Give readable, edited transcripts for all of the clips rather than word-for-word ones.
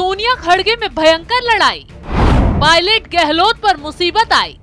सोनिया खड़गे में भयंकर लड़ाई, पायलट गहलोत पर मुसीबत आई,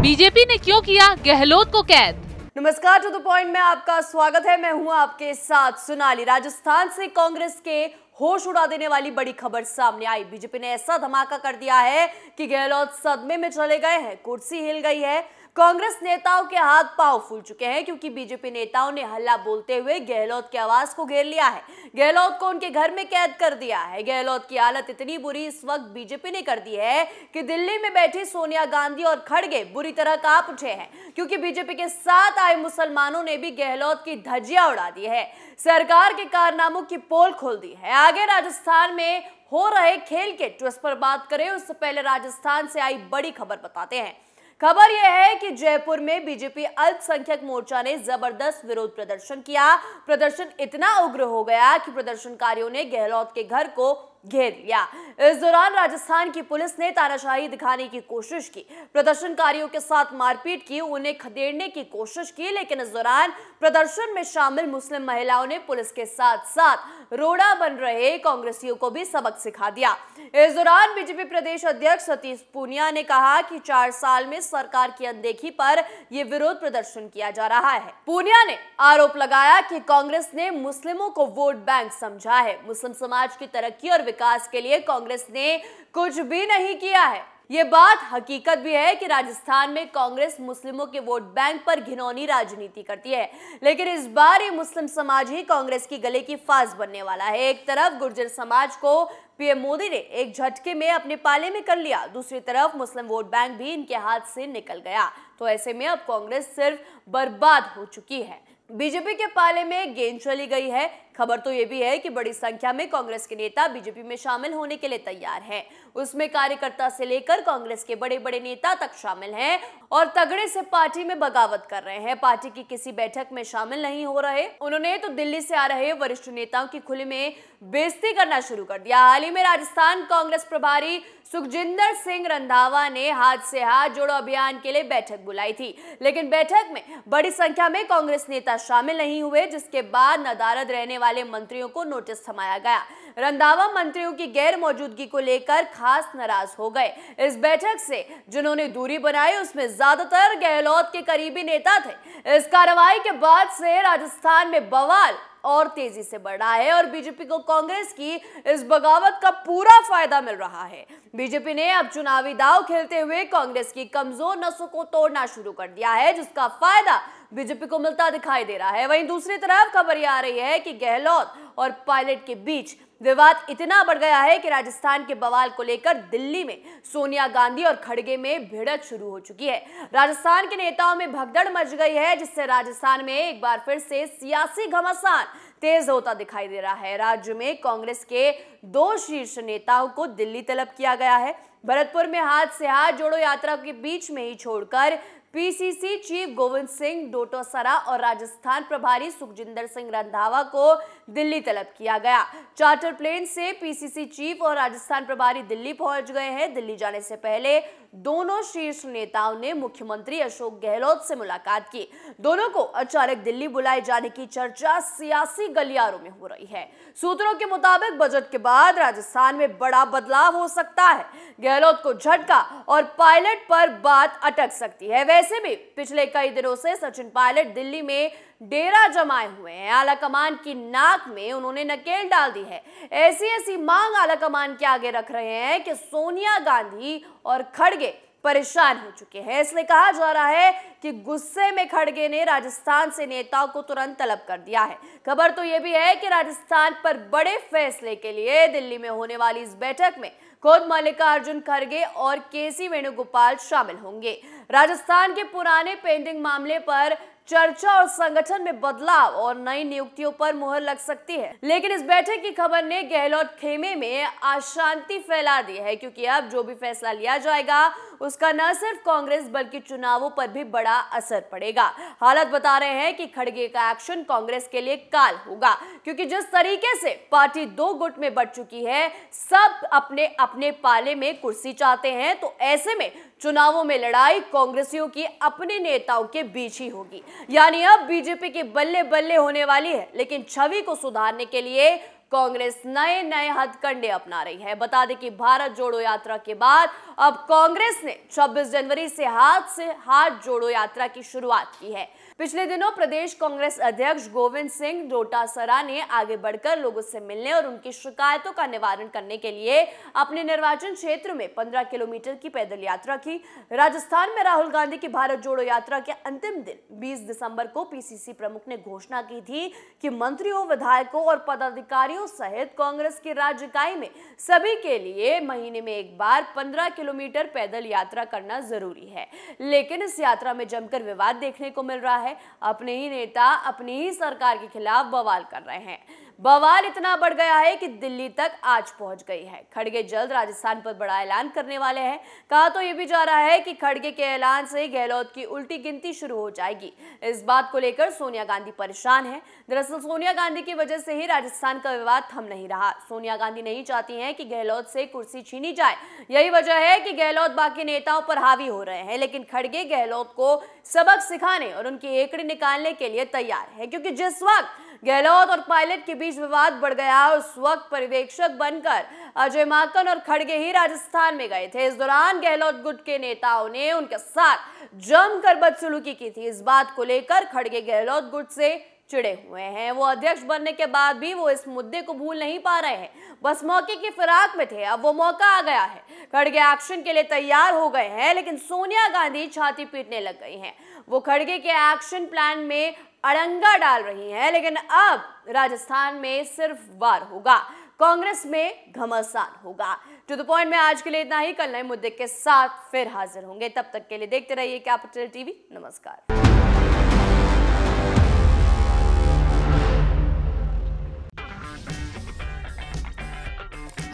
बीजेपी ने क्यों किया गहलोत को कैद। नमस्कार, टू द पॉइंट में आपका स्वागत है। मैं हूं आपके साथ सोनाली। राजस्थान से कांग्रेस के होश उड़ा देने वाली बड़ी खबर सामने आई। बीजेपी ने ऐसा धमाका कर दिया है कि गहलोत सदमे में चले गए हैं, कुर्सी हिल गई है। कांग्रेस नेताओं के हाथ पांव फूल चुके हैं क्योंकि बीजेपी नेताओं ने हल्ला बोलते हुए गहलोत के आवास को घेर लिया है। गहलोत को उनके घर में कैद कर दिया है। गहलोत की हालत इतनी बुरी इस वक्त बीजेपी ने कर दी है कि दिल्ली में बैठी सोनिया गांधी और खड़गे बुरी तरह कांप उठे हैं क्योंकि बीजेपी के साथ आए मुसलमानों ने भी गहलोत की धज्जियां उड़ा दी है। सरकार के कारनामों की पोल खोल दी है। आगे राजस्थान में हो रहे खेल के ट्विस्ट पर बात करें उससे पहले राजस्थान से आई बड़ी खबर बताते हैं। खबर यह है कि जयपुर में बीजेपी अल्पसंख्यक मोर्चा ने जबरदस्त विरोध प्रदर्शन किया। प्रदर्शन इतना उग्र हो गया कि प्रदर्शनकारियों ने गहलोत के घर को घेर लिया। इस दौरान राजस्थान की पुलिस ने तानाशाही दिखाने की कोशिश की, प्रदर्शनकारियों के साथ मारपीट की, उन्हें खदेड़ने की कोशिश की, लेकिन इस दौरान प्रदर्शन में शामिल मुस्लिम महिलाओं ने पुलिस के साथ साथ रोड़ा बन रहे कांग्रेसियों को भी सबक सिखा दिया। इस दौरान बीजेपी प्रदेश अध्यक्ष सतीश पूनिया ने कहा कि 4 साल में सरकार की अनदेखी पर यह विरोध प्रदर्शन किया जा रहा है। पूनिया ने आरोप लगाया कि कांग्रेस ने मुस्लिमों को वोट बैंक समझा है। मुस्लिम समाज की तरक्की और विकास के लिए कांग्रेस ने कुछ भी नहीं किया है। ये बात हकीकत भी है कि राजस्थान में कांग्रेस मुस्लिमों के वोट बैंक पर घिनौनी राजनीति करती है, लेकिन इस बार ये मुस्लिम समाज ही कांग्रेस की गले की फांस बनने वाला है। एक तरफ गुर्जर समाज को पीएम मोदी ने एक झटके में अपने पाले में कर लिया, दूसरी तरफ मुस्लिम वोट बैंक भी इनके हाथ से निकल गया। तो ऐसे में अब कांग्रेस सिर्फ बर्बाद हो चुकी है। बीजेपी के पाले में गेंद चली गई है। खबर तो ये भी है कि बड़ी संख्या में कांग्रेस के नेता बीजेपी में शामिल होने के लिए तैयार हैं। उसमें कार्यकर्ता से लेकर कांग्रेस के बड़े बड़े नेता तक शामिल हैं और तगड़े से पार्टी में बगावत कर रहे हैं। पार्टी की किसी बैठक में शामिल नहीं हो रहे। उन्होंने तो दिल्ली से आ रहे वरिष्ठ नेताओं की खुले में बेइज्जती करना शुरू कर दिया। हाल ही में राजस्थान कांग्रेस प्रभारी सुखजिंदर सिंह रंधावा ने हाथ से हाथ जोड़ो अभियान के लिए बैठक बुलाई थी, लेकिन बैठक में बड़ी संख्या में कांग्रेस नेता शामिल नहीं हुए, जिसके बाद नदारद रहने वाले मंत्रियों को नोटिस थमाया गया। रंधावा मंत्रियों की गैर मौजूदगी को लेकर खास नाराज हो गए। इस बैठक से जिन्होंने दूरी बनाई उसमें ज्यादातर गहलोत के करीबी नेता थे। इस कार्रवाई के बाद से राजस्थान में बवाल और तेजी से बढ़ रहा है और बीजेपी को कांग्रेस की इस बगावत का पूरा फायदा मिल रहा है। बीजेपी ने अब चुनावी दांव खेलते हुए कांग्रेस की कमजोर नसों को तोड़ना शुरू कर दिया है, जिसका फायदा बीजेपी को मिलता दिखाई दे रहा है। वहीं दूसरी तरफ खबर यह आ रही है कि गहलोत और पायलट के बीच विवाद इतना बढ़ गया है कि राजस्थान के बवाल को लेकर दिल्ली में सोनिया गांधी और खड़गे में भिड़ंत शुरू हो चुकी है। राजस्थान के नेताओं में भगदड़ मच गई है, जिससे राजस्थान में एक बार फिर से सियासी घमासान तेज होता दिखाई दे रहा है। राज्य में कांग्रेस के 2 शीर्ष नेताओं को दिल्ली तलब किया गया है। भरतपुर में हाथ से हाथ जोड़ो यात्रा के बीच में ही छोड़कर पीसीसी चीफ गोविंद सिंह डोटासरा और राजस्थान प्रभारी सुखजिंदर सिंह रंधावा को दिल्ली तलब किया गया। चार्टर प्लेन से पीसीसी चीफ और राजस्थान प्रभारी दिल्ली पहुंच गए हैं। दिल्ली जाने से पहले दोनों शीर्ष नेताओं ने मुख्यमंत्री अशोक गहलोत से मुलाकात की। दोनों को अचानक दिल्ली बुलाए जाने की चर्चा सियासी गलियारों में हो रही है। सूत्रों के मुताबिक बजट के बाद राजस्थान में बड़ा बदलाव हो सकता है। गहलोत को झटका और पायलट पर बात अटक सकती है। वैसे भी पिछले कई दिनों से सचिन पायलट दिल्ली में डेरा जमाए हुए हैं। आलाकमान की नाक में उन्होंने नकेल डाल दी है। ऐसी मांग आलाकमान के आगे रख रहे हैं कि सोनिया गांधी और खड़गे परेशान हो चुके हैं। इसलिए कहा जा रहा है कि गुस्से में खड़गे ने राजस्थान से नेताओं को तुरंत तलब कर दिया है। खबर तो यह भी है कि राजस्थान पर बड़े फैसले के लिए दिल्ली में होने वाली इस बैठक में खुद मल्लिकार्जुन खड़गे और केसी वेणुगोपाल शामिल होंगे। राजस्थान के पुराने पेंडिंग मामले पर चर्चा और संगठन में बदलाव और नई नियुक्तियों पर मुहर लग सकती है। लेकिन इस बैठक की खबर ने गहलोत खेमे में अशांति फैला दी है, क्योंकि अब जो भी फैसला लिया जाएगा उसका न सिर्फ कांग्रेस बल्कि चुनावों पर भी बड़ा असर पड़ेगा। हालात बता रहे हैं कि खड़गे का एक्शन कांग्रेस के लिए काल होगा, क्योंकि जिस तरीके से पार्टी 2 गुट में बढ़ चुकी है, सब अपने अपने पाले में कुर्सी चाहते हैं, तो ऐसे में चुनावों में लड़ाई कांग्रेसियों की अपने नेताओं के बीच ही होगी। यानी अब बीजेपी की बल्ले बल्ले होने वाली है। लेकिन छवि को सुधारने के लिए कांग्रेस नए नए हथकंडे अपना रही है। बता दें कि भारत जोड़ो यात्रा के बाद अब कांग्रेस ने 26 जनवरी से हाथ जोड़ो यात्रा की शुरुआत की है। पिछले दिनों प्रदेश कांग्रेस अध्यक्ष गोविंद सिंह डोटासरा ने आगे बढ़कर लोगों से मिलने और उनकी शिकायतों का निवारण करने के लिए अपने निर्वाचन क्षेत्र में 15 किलोमीटर की पैदल यात्रा की। राजस्थान में राहुल गांधी की भारत जोड़ो यात्रा के अंतिम दिन 20 दिसंबर को पीसीसी प्रमुख ने घोषणा की थी कि मंत्रियों, विधायकों और पदाधिकारियों सहित कांग्रेस की राज्य इकाई में सभी के लिए महीने में एक बार 15 किलोमीटर पैदल यात्रा करना जरूरी है। लेकिन इस यात्रा में जमकर विवाद देखने को मिल रहा है। अपने ही नेता अपनी ही सरकार के खिलाफ बवाल कर रहे हैं। बवाल इतना बढ़ गया है कि दिल्ली तक आज पहुंच गई है। खड़गे जल्द राजस्थान पर बड़ा ऐलान करने वाले हैं। कहा तो यह भी जा रहा है कि खड़गे के ऐलान से गहलोत की उल्टी गिनती शुरू हो जाएगी। इस बात को लेकर सोनिया गांधी परेशान है। दरअसल सोनिया गांधी की वजह से ही राजस्थान का विवाद थम नहीं रहा। सोनिया गांधी नहीं चाहती हैं कि गहलोत से कुर्सी छीनी जाए। यही वजह है कि गहलोत बाकी नेताओं पर हावी हो रहे हैं, लेकिन खड़गे गहलोत को सबक सिखाने और उनकी एकड़ी निकालने के लिए तैयार है। क्योंकि जिस वक्त गहलोत और पायलट के बीच विवाद बढ़ गया, उस वक्त पर्यवेक्षक बनकर अजय माकन और खड़गे ही राजस्थान में गए थे। इस दौरान गहलोत गुट के नेताओं ने उनके साथ जमकर बदसलूकी की थी। इस बात को लेकर खड़गे गहलोत गुट से चिड़े हुए हैं। वो अध्यक्ष बनने के बाद भी वो इस मुद्दे को भूल नहीं पा रहे हैं। बस मौके की फिराक में थे, अब वो मौका आ गया है। खड़गे एक्शन के लिए तैयार हो गए हैं, लेकिन सोनिया गांधी छाती पीटने लग गई हैं। वो खड़गे के एक्शन प्लान में अड़ंगा डाल रही हैं, लेकिन अब राजस्थान में सिर्फ वार होगा, कांग्रेस में घमासान होगा। टू द पॉइंट में आज के लिए इतना ही। कल नए मुद्दे के साथ फिर हाजिर होंगे। तब तक के लिए देखते रहिए कैपिटल टीवी। नमस्कार।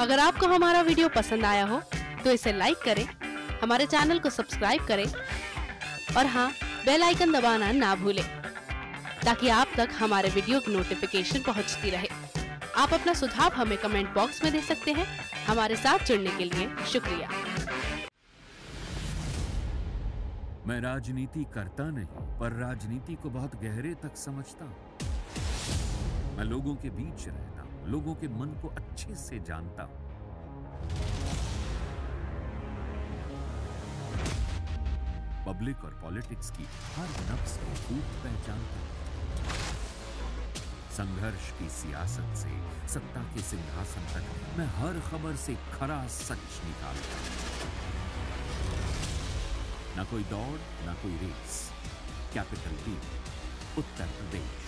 अगर आपको हमारा वीडियो पसंद आया हो तो इसे लाइक करें, हमारे चैनल को सब्सक्राइब करें और हाँ, बेल आइकन दबाना ना भूलें ताकि आप तक हमारे वीडियो की नोटिफिकेशन पहुंचती रहे। आप अपना सुझाव हमें कमेंट बॉक्स में दे सकते हैं। हमारे साथ जुड़ने के लिए शुक्रिया। मैं राजनीति करता नहीं, पर राजनीति को बहुत गहरे तक समझता हूं। मैं लोगों के बीच रहता हूं, लोगों के मन को अच्छे से जानता हूं। पब्लिक और पॉलिटिक्स की हर नब्ज को खूब पहचानता हूं। संघर्ष की सियासत से सत्ता के सिंहासन तक मैं हर खबर से खरा सच निकालता हूं। ना कोई दौड़, ना कोई race. Capital TV, Uttar Pradesh.